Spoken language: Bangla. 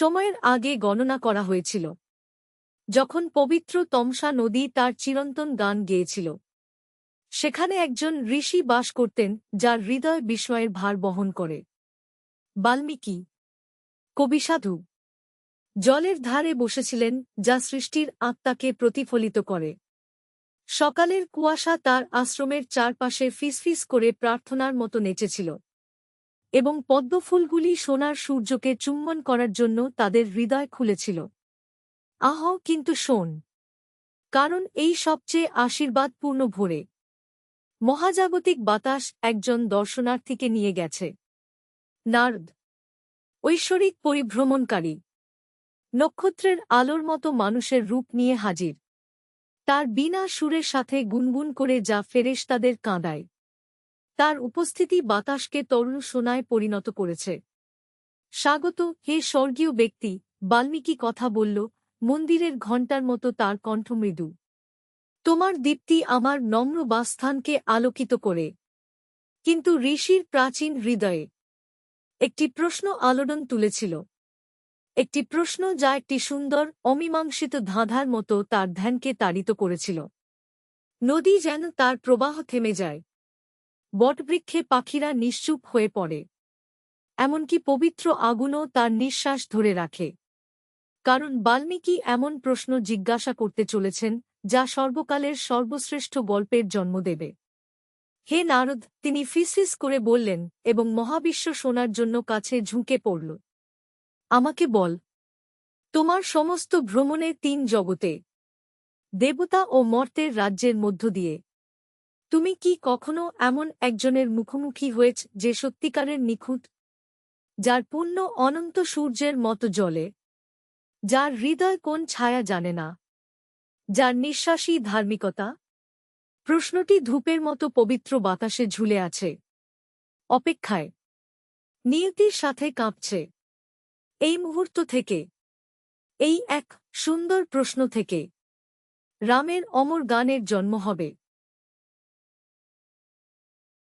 সময়ের আগে গণনা করা হয়েছিল, যখন পবিত্র তমসা নদী তার চিরন্তন গান গেয়েছিল। সেখানে একজন ঋষি বাস করতেন, যার হৃদয় বিস্ময়ের ভার বহন করে। বাল্মীকি, কবিসাধু, জলের ধারে বসেছিলেন, যা সৃষ্টির আত্মাকে প্রতিফলিত করে। সকালের কুয়াশা তার আশ্রমের চারপাশে ফিসফিস করে প্রার্থনার মতো নেচেছিল, এবং পদ্মফুলগুলি সোনার সূর্যকে চুম্বন করার জন্য তাদের হৃদয় খুলেছিল। কিন্তু শোন, কারণ এই সবচেয়ে আশীর্বাদপূর্ণ ভোরে মহাজাগতিক বাতাস একজন দর্শনার্থীকে নিয়ে গেছে। নারদ, ঐশ্বরিক পরিভ্রমণকারী, নক্ষত্রের আলোর মতো মানুষের রূপ নিয়ে হাজির। তার বীণা সুরের সাথে গুনগুন করে যা ফেরেশতাদের কাঁদায়। তার উপস্থিতি বাতাসকে তরল সোনায় পরিণত করেছে। স্বাগত, হে স্বর্গীয় ব্যক্তি, বাল্মীকি কথা বলল, মন্দিরের ঘণ্টার মতো তার কণ্ঠ মৃদু। তোমার দীপ্তি আমার নম্র বাসস্থানকে আলোকিত করে। কিন্তু ঋষির প্রাচীন হৃদয়ে একটি প্রশ্ন আলোড়ন তুলেছিল। একটি প্রশ্ন যা একটি সুন্দর, অমীমাংসিত ধাঁধার মতো তার ধ্যানকে তাড়িত করেছিল। নদী যেন তার প্রবাহ থেমে যায়। বটবৃক্ষে পাখিরা নিশ্চুপ হয়ে পড়ে। এমনকি পবিত্র আগুনও তার নিঃশ্বাস ধরে রাখে। কারণ বাল্মীকি এমন প্রশ্ন জিজ্ঞাসা করতে চলেছেন, যা সর্বকালের সর্বশ্রেষ্ঠ গল্পের জন্ম দেবে। হে নারদ, তিনি ফিসফিস করে বললেন, এবং মহাবিশ্ব শোনার জন্য কাছে ঝুঁকে পড়ল। আমাকে বল, তোমার সমস্ত ভ্রমণে 3 জগতে, দেবতা ও মর্তের রাজ্যের মধ্য দিয়ে, তুমি কি কখনো এমন একজনের মুখোমুখি হয়েছ যে সত্যিকারের নিখুঁত, যার পুণ্য অনন্ত সূর্যের মতো জ্বলে, যার হৃদয় কোন ছায়া জানে না, যার নিঃশ্বাসই ধার্মিকতা? প্রশ্নটি ধূপের মতো পবিত্র বাতাসে ঝুলে আছে, অপেক্ষায়, নিয়তির সাথে কাঁপছে। এই মুহূর্ত থেকে, এই এক সুন্দর প্রশ্ন থেকে রামের অমর গানের জন্ম হবে।